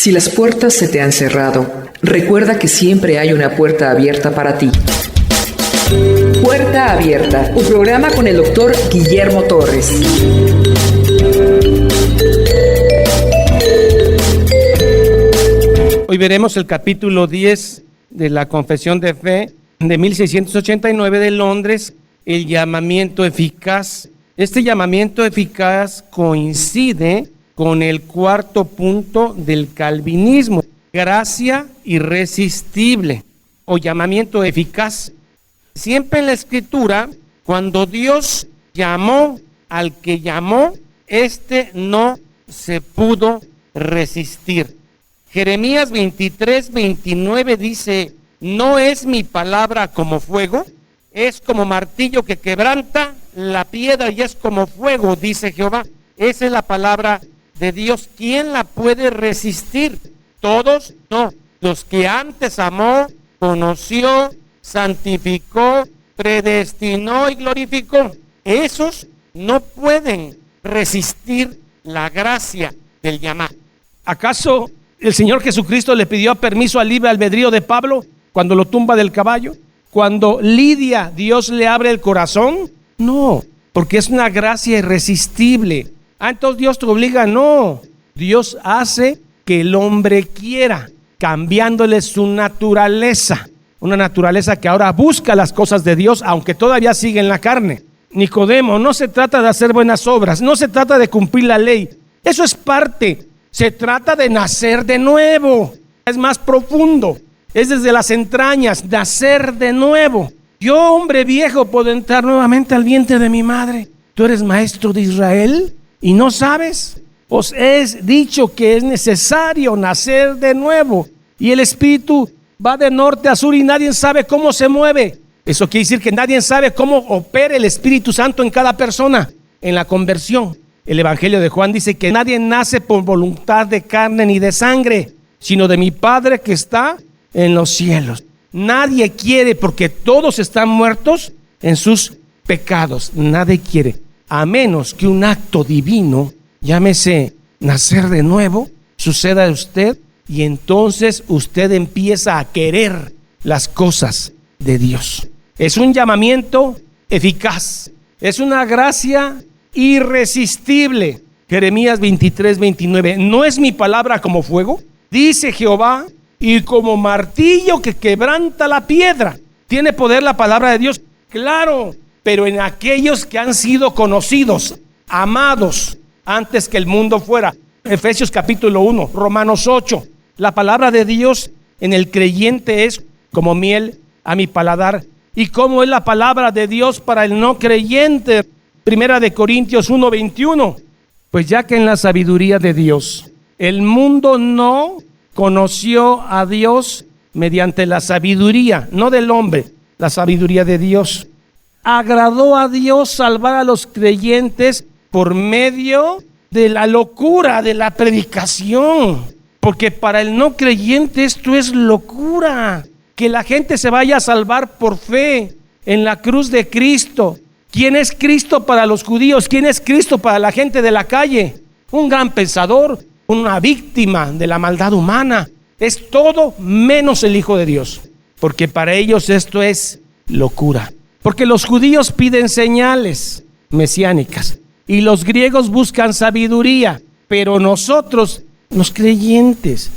Si las puertas se te han cerrado, recuerda que siempre hay una puerta abierta para ti. Puerta Abierta, un programa con el doctor Guillermo Torres. Hoy veremos el capítulo 10 de la Confesión de Fe de 1689 de Londres, el llamamiento eficaz. Este llamamiento eficaz coincide con el cuarto punto del calvinismo, gracia irresistible o llamamiento eficaz. Siempre en la Escritura, cuando Dios llamó al que llamó, éste no se pudo resistir. Jeremías 23:29 dice: ¿no es mi palabra como fuego? Es como martillo que quebranta la piedra y es como fuego, dice Jehová. Esa es la palabra de Dios. ¿Quién la puede resistir? ¿Todos? No. Los que antes amó, conoció, santificó, predestinó y glorificó. Esos no pueden resistir la gracia del llamado. ¿Acaso el Señor Jesucristo le pidió permiso al libre albedrío de Pablo cuando lo tumba del caballo? Cuando Lidia, Dios le abre el corazón. No, porque es una gracia irresistible. Entonces Dios te obliga. No, Dios hace que el hombre quiera, cambiándole su naturaleza. Una naturaleza que ahora busca las cosas de Dios, aunque todavía sigue en la carne. Nicodemo, no se trata de hacer buenas obras, no se trata de cumplir la ley. Eso es parte. Se trata de nacer de nuevo. Es más profundo. Es desde las entrañas, nacer de nuevo. Yo, hombre viejo, puedo entrar nuevamente al vientre de mi madre. ¿Tú eres maestro de Israel y no sabes? Os he dicho que es necesario nacer de nuevo. Y el Espíritu va de norte a sur y nadie sabe cómo se mueve. Eso quiere decir que nadie sabe cómo opera el Espíritu Santo en cada persona, en la conversión. El Evangelio de Juan dice que nadie nace por voluntad de carne ni de sangre, sino de mi Padre que está en los cielos. Nadie quiere, porque todos están muertos en sus pecados. Nadie quiere, a menos que un acto divino, llámese nacer de nuevo, suceda a usted, y entonces usted empieza a querer las cosas de Dios. Es un llamamiento eficaz, es una gracia irresistible. Jeremías 23:29. ¿No es mi palabra como fuego? Dice Jehová, y como martillo que quebranta la piedra. ¿Tiene poder la palabra de Dios? Claro, pero en aquellos que han sido conocidos, amados, antes que el mundo fuera. Efesios capítulo 1, Romanos 8. La palabra de Dios en el creyente es como miel a mi paladar. ¿Y cómo es la palabra de Dios para el no creyente? Primera de Corintios 1:21. Pues ya que en la sabiduría de Dios el mundo no conoció a Dios mediante la sabiduría, no del hombre, la sabiduría de Dios. Agradó a Dios salvar a los creyentes por medio de la locura de la predicación. Porque para el no creyente esto es locura. Que la gente se vaya a salvar por fe en la cruz de Cristo. ¿Quién es Cristo para los judíos? ¿Quién es Cristo para la gente de la calle? Un gran pensador, una víctima de la maldad humana. Es todo menos el Hijo de Dios. Porque para ellos esto es locura. Porque los judíos piden señales mesiánicas y los griegos buscan sabiduría. Pero nosotros, los creyentes,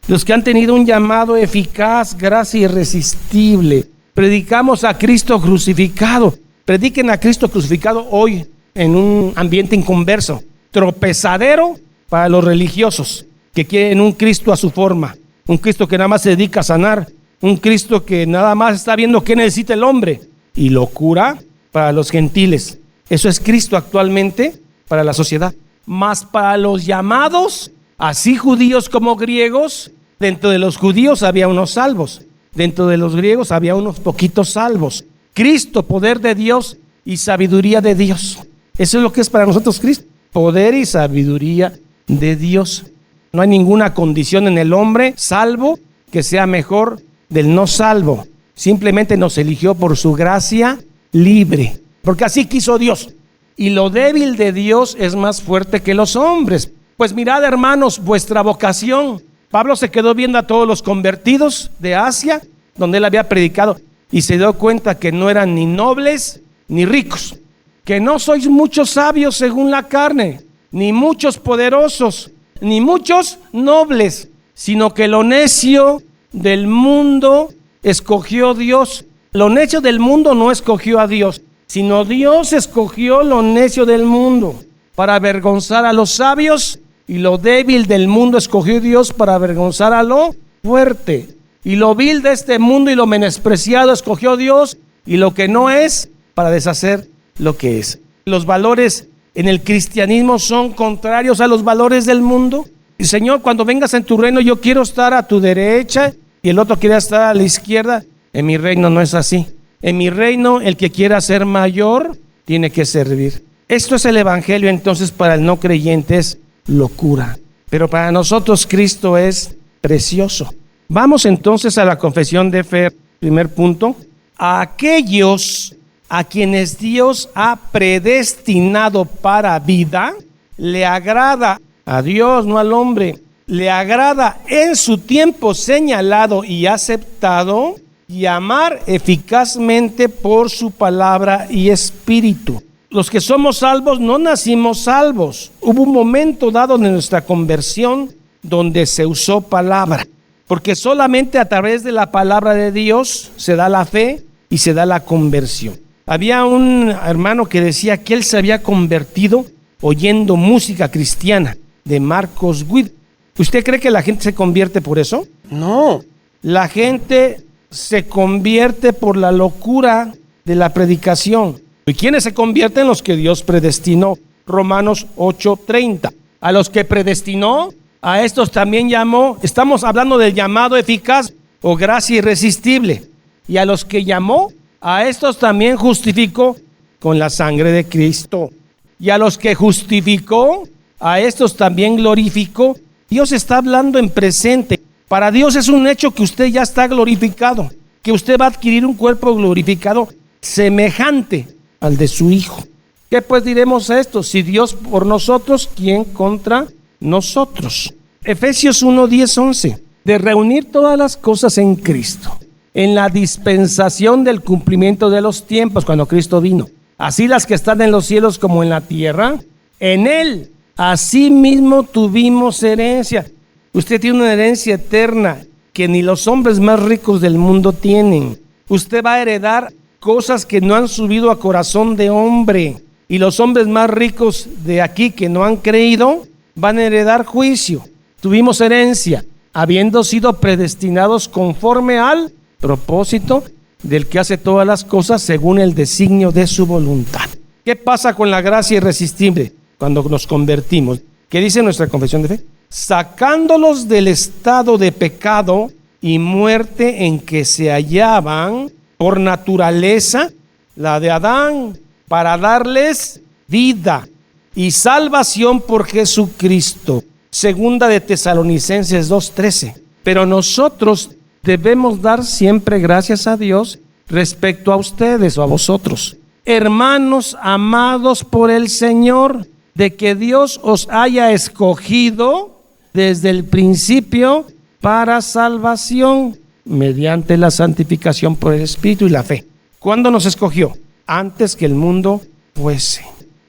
los que han tenido un llamado eficaz, gracia irresistible, predicamos a Cristo crucificado. Prediquen a Cristo crucificado hoy en un ambiente inconverso, tropezadero para los religiosos que quieren un Cristo a su forma, un Cristo que nada más se dedica a sanar, un Cristo que nada más está viendo qué necesita el hombre, y locura para los gentiles. Eso es Cristo actualmente para la sociedad. Mas para los llamados, así judíos como griegos, dentro de los judíos había unos salvos, dentro de los griegos había unos poquitos salvos. Cristo, poder de Dios y sabiduría de Dios. Eso es lo que es para nosotros Cristo, poder y sabiduría de Dios. No hay ninguna condición en el hombre salvo que sea mejor del no salvo. Simplemente nos eligió por su gracia libre, porque así quiso Dios. Y lo débil de Dios es más fuerte que los hombres. Pues mirad, hermanos, vuestra vocación Pablo se quedó viendo a todos los convertidos de Asia, donde él había predicado, y se dio cuenta que no eran ni nobles ni ricos, que no sois muchos sabios según la carne, ni muchos poderosos, ni muchos nobles, sino que lo necio del mundo escogió Dios. Lo necio del mundo no escogió a Dios, sino Dios escogió lo necio del mundo para avergonzar a los sabios, y lo débil del mundo escogió Dios para avergonzar a lo fuerte. Y lo vil de este mundo y lo menospreciado escogió Dios, y lo que no es, para deshacer lo que es. Los valores en el cristianismo son contrarios a los valores del mundo. Y Señor, cuando vengas en tu reino, yo quiero estar a tu derecha y el otro quiere estar a la izquierda. En mi reino no es así. En mi reino, el que quiera ser mayor tiene que servir. Esto es el evangelio, entonces para el no creyente es locura, pero para nosotros Cristo es precioso. Vamos entonces a la confesión de fe. Primer punto: a aquellos a quienes Dios ha predestinado para vida, le agrada a Dios, no al hombre, le agrada en su tiempo señalado y aceptado llamar eficazmente por su palabra y espíritu. Los que somos salvos no nacimos salvos. Hubo un momento dado de nuestra conversión donde se usó palabra, porque solamente a través de la palabra de Dios se da la fe y se da la conversión. Había un hermano que decía que él se había convertido oyendo música cristiana de Marcos Witt. ¿Usted cree que la gente se convierte por eso? No, la gente se convierte por la locura de la predicación. ¿Y quiénes se convierten? Los que Dios predestinó. Romanos 8:30. A los que predestinó, a estos también llamó. Estamos hablando del llamado eficaz o gracia irresistible. Y a los que llamó, a estos también justificó con la sangre de Cristo. Y a los que justificó, a estos también glorificó. Dios está hablando en presente. Para Dios es un hecho que usted ya está glorificado, que usted va a adquirir un cuerpo glorificado semejante al de su Hijo. ¿Qué pues diremos a esto? Si Dios por nosotros, ¿quién contra nosotros? Efesios 1:10-11. De reunir todas las cosas en Cristo, en la dispensación del cumplimiento de los tiempos, cuando Cristo vino. Así las que están en los cielos como en la tierra, en Él asimismo tuvimos herencia. Usted tiene una herencia eterna que ni los hombres más ricos del mundo tienen. Usted va a heredar cosas que no han subido a corazón de hombre. Y los hombres más ricos de aquí que no han creído van a heredar juicio. Tuvimos herencia, habiendo sido predestinados conforme al propósito del que hace todas las cosas según el designio de su voluntad. ¿Qué pasa con la gracia irresistible cuando nos convertimos? ¿Qué dice nuestra confesión de fe? Sacándolos del estado de pecado y muerte en que se hallaban por naturaleza, la de Adán, para darles vida y salvación por Jesucristo. Segunda de Tesalonicenses 2:13. Pero nosotros debemos dar siempre gracias a Dios respecto a ustedes o a vosotros, hermanos amados por el Señor, de que Dios os haya escogido desde el principio para salvación, mediante la santificación por el Espíritu y la fe. ¿Cuándo nos escogió? Antes que el mundo fuese.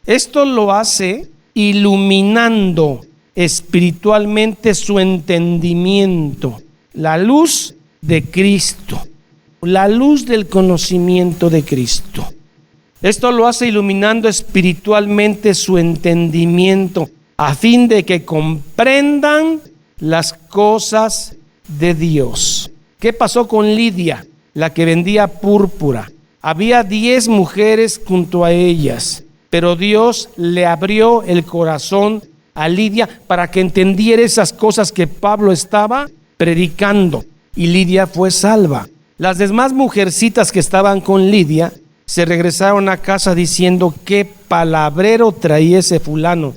Esto lo hace iluminando espiritualmente su entendimiento, la luz de Cristo, la luz del conocimiento de Cristo. Esto lo hace iluminando espiritualmente su entendimiento, a fin de que comprendan las cosas de Dios. ¿Qué pasó con Lidia, la que vendía púrpura? Había 10 mujeres junto a ellas, pero Dios le abrió el corazón a Lidia para que entendiera esas cosas que Pablo estaba predicando, y Lidia fue salva. Las demás mujercitas que estaban con Lidia se regresaron a casa diciendo: qué palabrero traía ese fulano.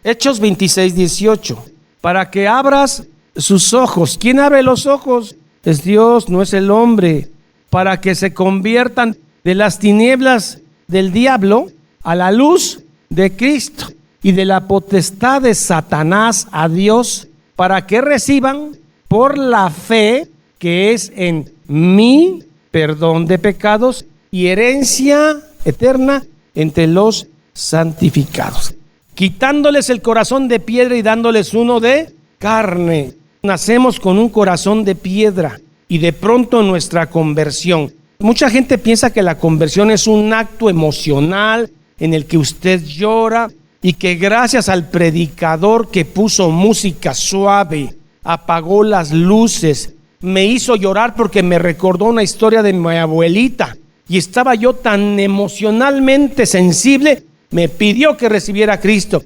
Hechos 26:18. Para que abras sus ojos. ¿Quién abre los ojos? Es Dios, no es el hombre. Para que se conviertan de las tinieblas del diablo a la luz de Cristo, y de la potestad de Satanás a Dios, para que reciban por la fe que es en mí perdón de pecados y herencia eterna entre los santificados, quitándoles el corazón de piedra y dándoles uno de carne. Nacemos con un corazón de piedra y de pronto nuestra conversión. Mucha gente piensa que la conversión es un acto emocional en el que usted llora y que gracias al predicador que puso música suave, apagó las luces, me hizo llorar porque me recordó una historia de mi abuelita y estaba yo tan emocionalmente sensible, me pidió que recibiera a Cristo.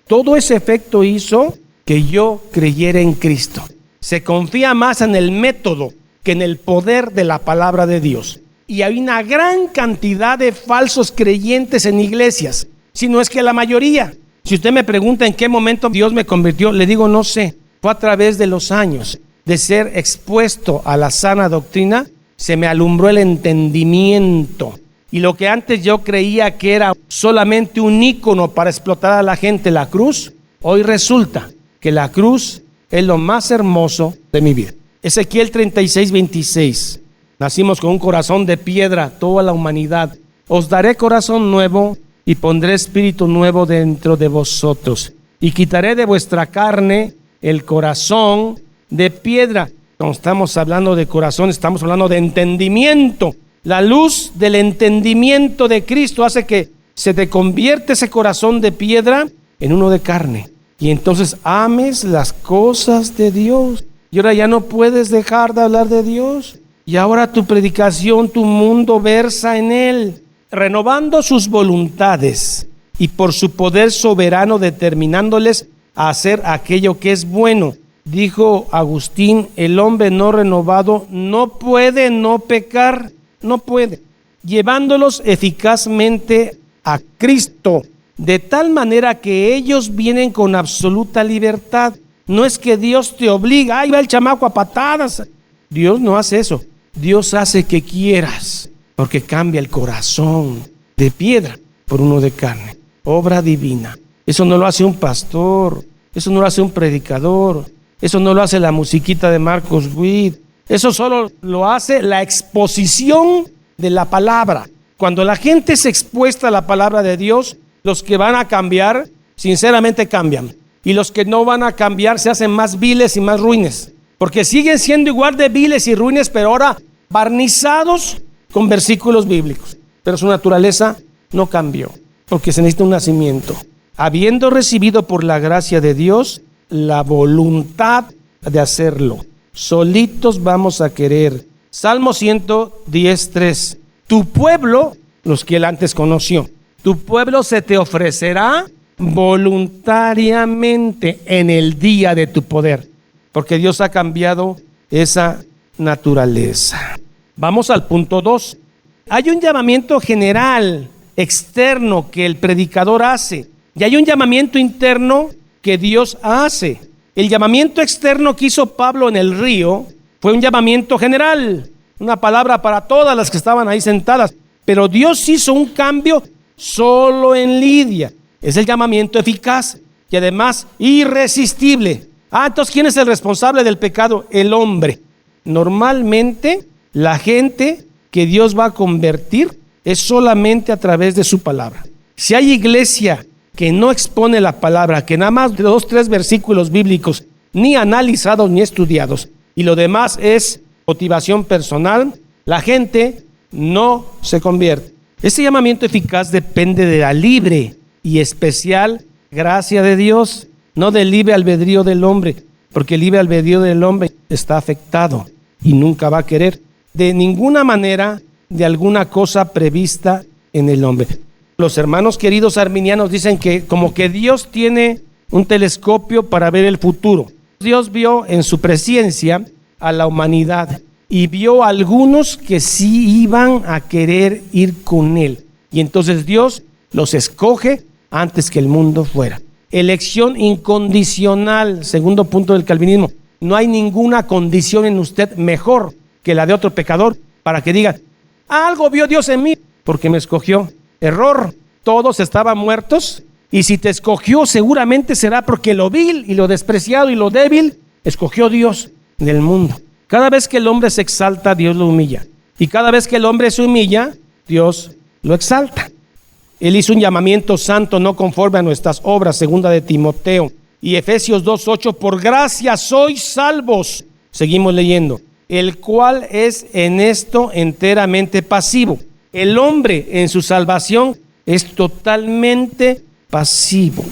Todo ese efecto hizo que yo creyera en Cristo. Se confía más en el método que en el poder de la palabra de Dios. Y hay una gran cantidad de falsos creyentes en iglesias, si no es que la mayoría. Si usted me pregunta en qué momento Dios me convirtió, le digo no sé. Fue a través de los años de ser expuesto a la sana doctrina, se me alumbró el entendimiento. Y lo que antes yo creía que era solamente un ícono para explotar a la gente, la cruz, hoy resulta que la cruz es lo más hermoso de mi vida. Ezequiel 36:26. Nacimos con un corazón de piedra, toda la humanidad. Os daré corazón nuevo y pondré espíritu nuevo dentro de vosotros. Y quitaré de vuestra carne el corazón de piedra. Cuando estamos hablando de corazón, estamos hablando de entendimiento. La luz del entendimiento de Cristo hace que se te convierte ese corazón de piedra en uno de carne. Y entonces ames las cosas de Dios. Y ahora ya no puedes dejar de hablar de Dios. Y ahora tu predicación, tu mundo versa en Él, renovando sus voluntades y por su poder soberano determinándoles a hacer aquello que es bueno. Dijo Agustín, el hombre no renovado no puede no pecar, no puede, llevándolos eficazmente a Cristo, de tal manera que ellos vienen con absoluta libertad. No es que Dios te obliga, ahí va el chamaco a patadas. Dios no hace eso. Dios hace que quieras, porque cambia el corazón de piedra por uno de carne. Obra divina. Eso no lo hace un pastor, eso no lo hace un predicador, eso no lo hace la musiquita de Marcos Witt. Eso solo lo hace la exposición de la palabra. Cuando la gente es expuesta a la palabra de Dios, los que van a cambiar, sinceramente cambian. Y los que no van a cambiar se hacen más viles y más ruines. Porque siguen siendo igual de viles y ruines, pero ahora barnizados con versículos bíblicos. Pero su naturaleza no cambió, porque se necesita un nacimiento. Habiendo recibido por la gracia de Dios la voluntad de hacerlo. Solitos vamos a querer. Salmo 110:3. Tu pueblo, los que él antes conoció, tu pueblo se te ofrecerá voluntariamente en el día de tu poder, porque Dios ha cambiado esa naturaleza. Vamos al punto 2. Hay un llamamiento general, externo, que el predicador hace, y hay un llamamiento interno que Dios hace. El llamamiento externo que hizo Pablo en el río fue un llamamiento general, una palabra para todas las que estaban ahí sentadas, pero Dios hizo un cambio solo en Lidia. Es el llamamiento eficaz y además irresistible. Entonces, ¿quién es el responsable del pecado? El hombre. Normalmente, la gente que Dios va a convertir es solamente a través de su palabra. Si hay iglesia que no expone la palabra, que nada más de 2-3 versículos bíblicos, ni analizados ni estudiados, y lo demás es motivación personal, la gente no se convierte. Ese llamamiento eficaz depende de la libre y especial gracia de Dios, no del libre albedrío del hombre, porque el libre albedrío del hombre está afectado y nunca va a querer de ninguna manera de alguna cosa prevista en el hombre. Los hermanos queridos arminianos dicen que como que Dios tiene un telescopio para ver el futuro. Dios vio en su presciencia a la humanidad y vio a algunos que sí iban a querer ir con él. Y entonces Dios los escoge antes que el mundo fuera. Elección incondicional, segundo punto del calvinismo. No hay ninguna condición en usted mejor que la de otro pecador para que diga, algo vio Dios en mí porque me escogió. Error, todos estaban muertos y si te escogió seguramente será porque lo vil y lo despreciado y lo débil escogió Dios del mundo. Cada vez que el hombre se exalta, Dios lo humilla. Y cada vez que el hombre se humilla, Dios lo exalta. Él hizo un llamamiento santo, no conforme a nuestras obras, segunda de Timoteo. Y Efesios 2:8, por gracia sois salvos. Seguimos leyendo. El cual es en esto enteramente pasivo. El hombre en su salvación es totalmente pasivo.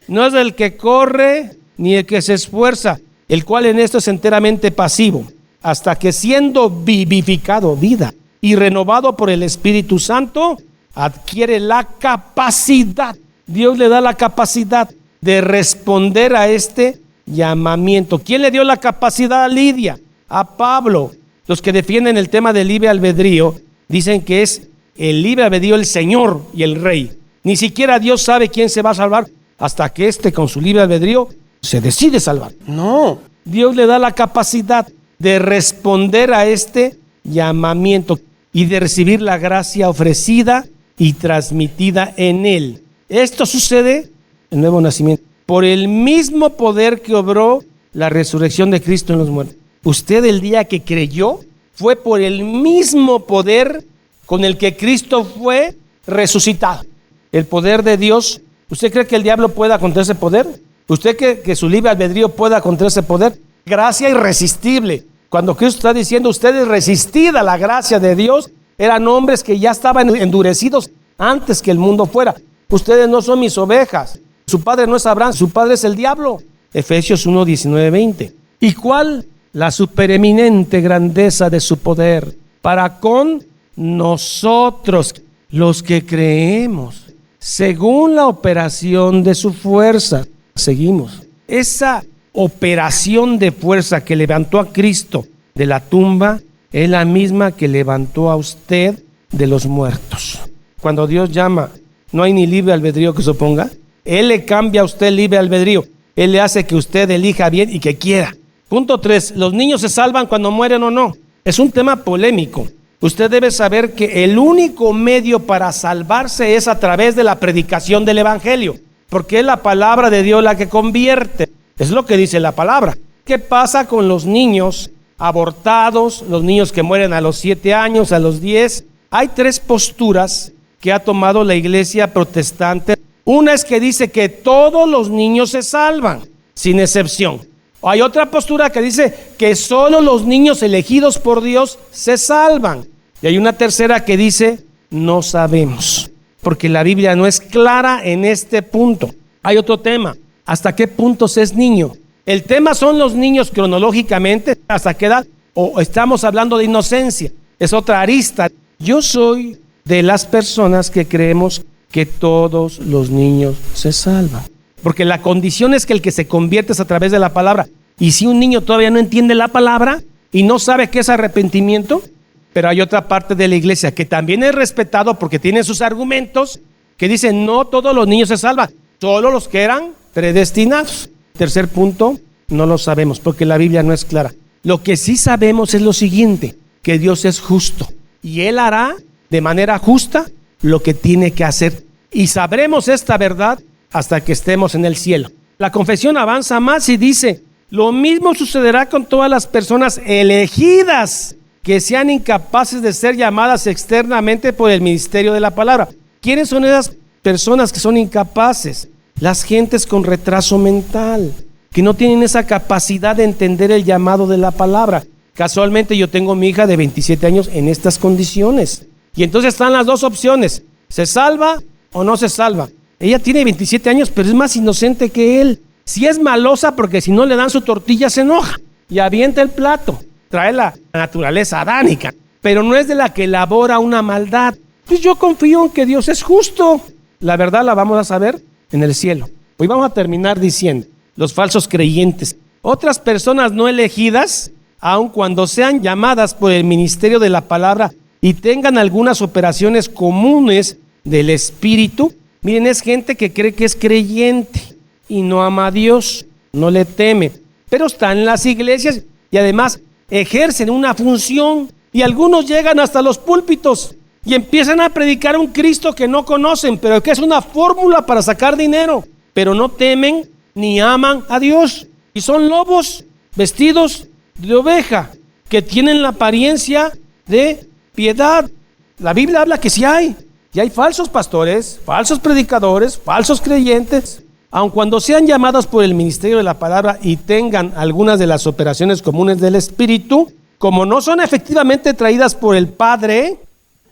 No es el que corre ni el que se esfuerza, el cual en esto es enteramente pasivo, hasta que siendo vivificado, vida, y renovado por el Espíritu Santo, adquiere la capacidad. Dios le da la capacidad de responder a este llamamiento. ¿Quién le dio la capacidad a Lidia? A Pablo. Los que defienden el tema del libre albedrío dicen que es el libre albedrío el Señor y el Rey. Ni siquiera Dios sabe quién se va a salvar hasta que con su libre albedrío se decide salvar. No, Dios le da la capacidad de responder a este llamamiento y de recibir la gracia ofrecida y transmitida en él. Esto sucede, el nuevo nacimiento, por el mismo poder que obró la resurrección de Cristo en los muertos. Usted el día que creyó fue por el mismo poder con el que Cristo fue resucitado. El poder de Dios. ¿Usted cree que el diablo pueda contra ese poder? ¿Usted cree que su libre albedrío pueda contra ese poder? Gracia irresistible. Cuando Cristo está diciendo ustedes resistid a la gracia de Dios, eran hombres que ya estaban endurecidos antes que el mundo fuera. Ustedes no son mis ovejas. Su padre no es Abraham, su padre es el diablo. Efesios 1, 19, 20. ¿Y cuál? La supereminente grandeza de su poder para con nosotros, los que creemos, según la operación de su fuerza. Seguimos. Esa operación de fuerza que levantó a Cristo de la tumba es la misma que levantó a usted de los muertos. Cuando Dios llama, no hay ni libre albedrío que se oponga. Él le cambia a usted el libre albedrío. Él le hace que usted elija bien y que quiera. Punto 3. ¿Los niños se salvan cuando mueren o no? Es un tema polémico. Usted debe saber que el único medio para salvarse es a través de la predicación del Evangelio, porque es la palabra de Dios la que convierte. Es lo que dice la palabra. ¿Qué pasa con los niños abortados, los niños que mueren a los 7 años, a los 10? Hay 3 posturas que ha tomado la iglesia protestante. Una es que dice que todos los niños se salvan, sin excepción. Hay otra postura que dice que solo los niños elegidos por Dios se salvan. Y hay una tercera que dice, no sabemos, porque la Biblia no es clara en este punto. Hay otro tema, ¿hasta qué punto se es niño? El tema son los niños cronológicamente, ¿hasta qué edad? O estamos hablando de inocencia, es otra arista. Yo soy de las personas que creemos que todos los niños se salvan. Porque la condición es que el que se convierte es a través de la palabra. Y si un niño todavía no entiende la palabra y no sabe qué es arrepentimiento, pero hay otra parte de la iglesia que también es respetado porque tiene sus argumentos, que dicen no todos los niños se salvan, solo los que eran predestinados. Tercer punto, no lo sabemos porque la Biblia no es clara. Lo que sí sabemos es lo siguiente, que Dios es justo y Él hará de manera justa lo que tiene que hacer. Y sabremos esta verdad hasta que estemos en el cielo. La confesión avanza más y dice, lo mismo sucederá con todas las personas elegidas que sean incapaces de ser llamadas externamente por el ministerio de la palabra. ¿Quiénes son esas personas que son incapaces? Las gentes con retraso mental, que no tienen esa capacidad de entender el llamado de la palabra. Casualmente yo tengo mi hija de 27 años en estas condiciones. Y entonces están las dos opciones, ¿se salva o no se salva? Ella tiene 27 años, pero es más inocente que él. Si es malosa porque si no le dan su tortilla se enoja y avienta el plato. Trae la naturaleza adánica, pero no es de la que elabora una maldad. Pues yo confío en que Dios es justo. La verdad la vamos a saber en el cielo. Hoy vamos a terminar diciendo, los falsos creyentes, otras personas no elegidas, aun cuando sean llamadas por el ministerio de la palabra y tengan algunas operaciones comunes del Espíritu. Miren, es gente que cree que es creyente y no ama a Dios, no le teme, pero están en las iglesias y además ejercen una función y algunos llegan hasta los púlpitos y empiezan a predicar un Cristo que no conocen, pero que es una fórmula para sacar dinero, pero no temen ni aman a Dios y son lobos vestidos de oveja, que tienen la apariencia de piedad. La Biblia habla que sí hay. Y hay falsos pastores, falsos predicadores, falsos creyentes. Aun cuando sean llamados por el ministerio de la palabra y tengan algunas de las operaciones comunes del Espíritu, como no son efectivamente traídas por el Padre,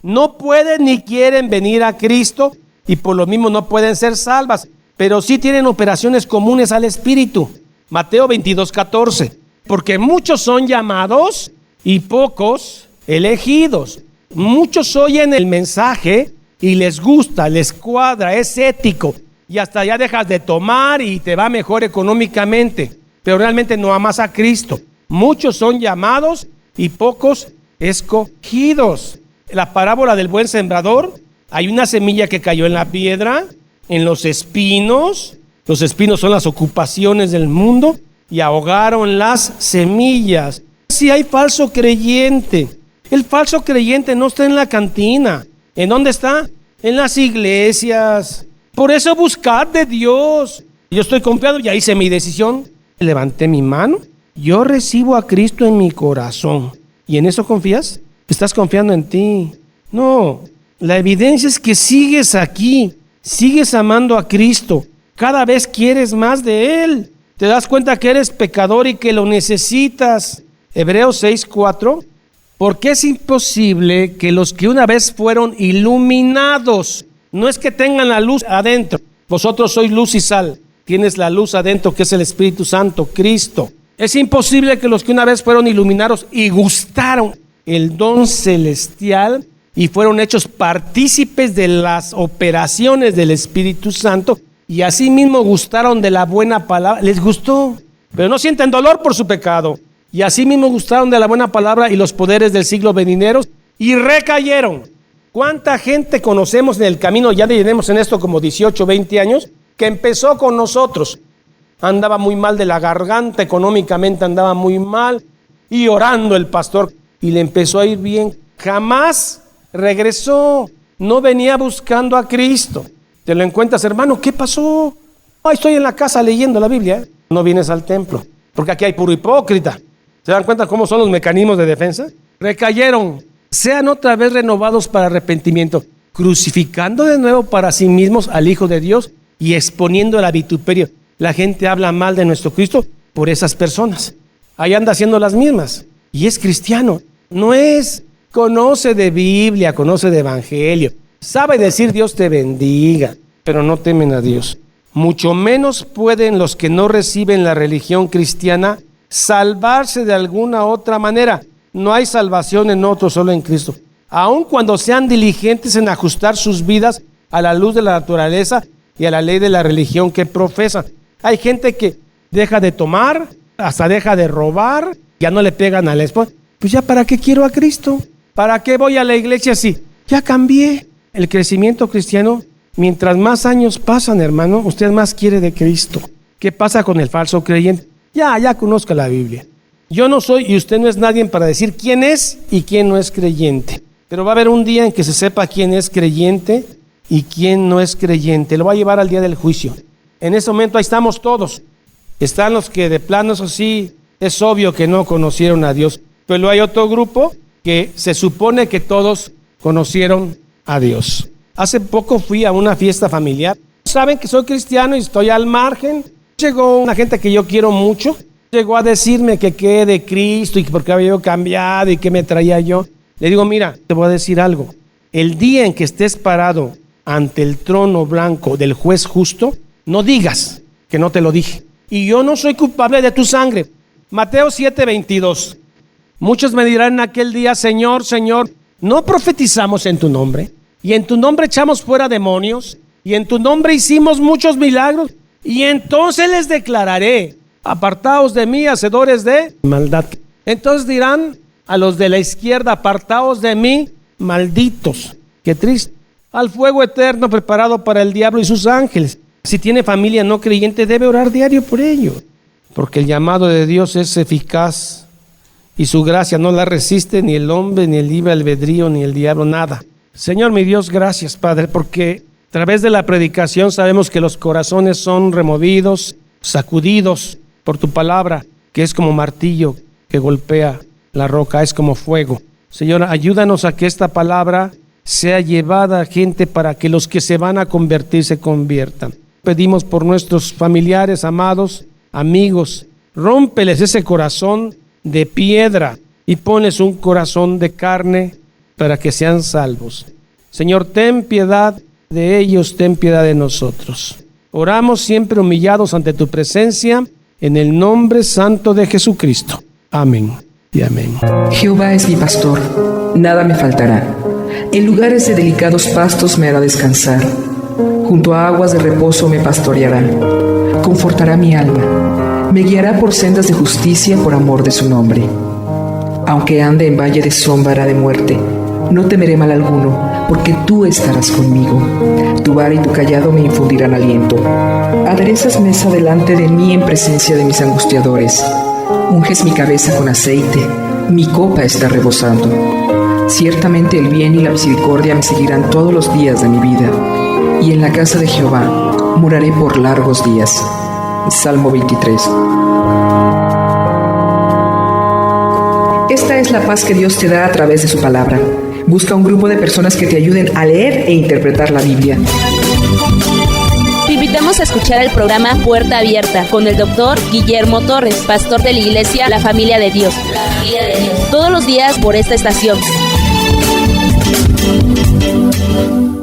no pueden ni quieren venir a Cristo y por lo mismo no pueden ser salvas, pero sí tienen operaciones comunes al Espíritu. Mateo 22:14. Porque muchos son llamados y pocos elegidos. Muchos oyen el mensaje y les gusta, les cuadra, es ético. Y hasta ya dejas de tomar y te va mejor económicamente, pero realmente no amas a Cristo. Muchos son llamados y pocos escogidos. La parábola del buen sembrador, hay una semilla que cayó en la piedra, en los espinos. Los espinos son las ocupaciones del mundo y ahogaron las semillas. Si hay falso creyente, el falso creyente no está en la cantina. ¿En dónde está? En las iglesias. Por eso buscad de Dios. Yo estoy confiado, ya hice mi decisión, levanté mi mano, yo recibo a Cristo en mi corazón. ¿Y en eso confías? ¿Estás confiando en ti? No, la evidencia es que sigues aquí, sigues amando a Cristo, cada vez quieres más de Él, te das cuenta que eres pecador y que lo necesitas. Hebreos 6:4, porque es imposible que los que una vez fueron iluminados, no es que tengan la luz adentro, vosotros sois luz y sal, tienes la luz adentro que es el Espíritu Santo, Cristo. Es imposible que los que una vez fueron iluminados y gustaron el don celestial y fueron hechos partícipes de las operaciones del Espíritu Santo y asimismo gustaron de la buena palabra, les gustó, pero no sienten dolor por su pecado, y asimismo gustaron de la buena palabra y los poderes del siglo venideros y recayeron. ¿Cuánta gente conocemos en el camino? Ya tenemos en esto como 18, 20 años, que empezó con nosotros. Andaba muy mal de la garganta, económicamente andaba muy mal, y orando el pastor, y le empezó a ir bien. Jamás regresó, no venía buscando a Cristo. Te lo encuentras, hermano, ¿qué pasó? Ay, estoy en la casa leyendo la Biblia. No vienes al templo, porque aquí hay puro hipócrita. ¿Se dan cuenta cómo son los mecanismos de defensa? Recayeron. Sean otra vez renovados para arrepentimiento, crucificando de nuevo para sí mismos al Hijo de Dios y exponiendo el vituperio. La gente habla mal de nuestro Cristo por esas personas. Ahí anda haciendo las mismas. Y es cristiano. No es, conoce de Biblia, conoce de Evangelio. Sabe decir Dios te bendiga, pero no temen a Dios. Mucho menos pueden los que no reciben la religión cristiana salvarse de alguna otra manera. No hay salvación en otro, solo en Cristo. Aun cuando sean diligentes en ajustar sus vidas a la luz de la naturaleza y a la ley de la religión que profesan. Hay gente que deja de tomar, hasta deja de robar, ya no le pegan a la esposa. Pues ya, ¿para qué quiero a Cristo? ¿Para qué voy a la iglesia si ya cambié? El crecimiento cristiano, mientras más años pasan, hermano, usted más quiere de Cristo. ¿Qué pasa con el falso creyente? Ya conozco la Biblia. Yo no soy y usted no es nadie para decir quién es y quién no es creyente. Pero va a haber un día en que se sepa quién es creyente y quién no es creyente. Lo va a llevar al día del juicio. En ese momento ahí estamos todos. Están los que de plano, eso sí, es obvio que no conocieron a Dios. Pero hay otro grupo que se supone que todos conocieron a Dios. Hace poco fui a una fiesta familiar. Saben que soy cristiano y estoy al margen. Llegó una gente que yo quiero mucho. Llegó a decirme que qué de Cristo y por qué había yo cambiado y qué me traía yo. Le digo, mira, te voy a decir algo. El día en que estés parado ante el trono blanco del juez justo, no digas que no te lo dije. Y yo no soy culpable de tu sangre. Mateo 7:22. Muchos me dirán en aquel día, Señor, Señor, ¿no profetizamos en tu nombre? Y en tu nombre echamos fuera demonios. Y en tu nombre hicimos muchos milagros. Y entonces les declararé, apartaos de mí, hacedores de maldad. Entonces dirán a los de la izquierda, apartaos de mí, malditos. Qué triste. Al fuego eterno preparado para el diablo y sus ángeles. Si tiene familia no creyente, debe orar diario por ello. Porque el llamado de Dios es eficaz y su gracia no la resiste ni el hombre, ni el libre albedrío, ni el diablo, nada. Señor mi Dios, gracias, Padre, porque a través de la predicación sabemos que los corazones son removidos, sacudidos por tu palabra. que es como martillo que golpea la roca, es como fuego. Señor, ayúdanos a que esta palabra sea llevada a gente para que los que se van a convertir se conviertan. Pedimos por nuestros familiares, amados, amigos, rómpeles ese corazón de piedra y ponles un corazón de carne para que sean salvos. Señor, ten piedad de ellos, ten piedad de nosotros. Oramos siempre humillados ante tu presencia, en el nombre santo de Jesucristo. Amén y amén. Jehová es mi pastor, nada me faltará. En lugares de delicados pastos me hará descansar. Junto a aguas de reposo me pastoreará. Confortará mi alma. Me guiará por sendas de justicia por amor de su nombre. Aunque ande en valle de sombra de muerte, no temeré mal alguno, porque tú estarás conmigo. Tu vara y tu cayado me infundirán aliento. Aderezas mesa delante de mí en presencia de mis angustiadores. Unges mi cabeza con aceite, mi copa está rebosando. Ciertamente el bien y la misericordia me seguirán todos los días de mi vida, y en la casa de Jehová moraré por largos días. Salmo 23. Esta es la paz que Dios te da a través de su palabra. Busca un grupo de personas que te ayuden a leer e interpretar la Biblia. Te invitamos a escuchar el programa Puerta Abierta con el Dr. Guillermo Torres, pastor de la iglesia La Familia de Dios. Todos los días por esta estación.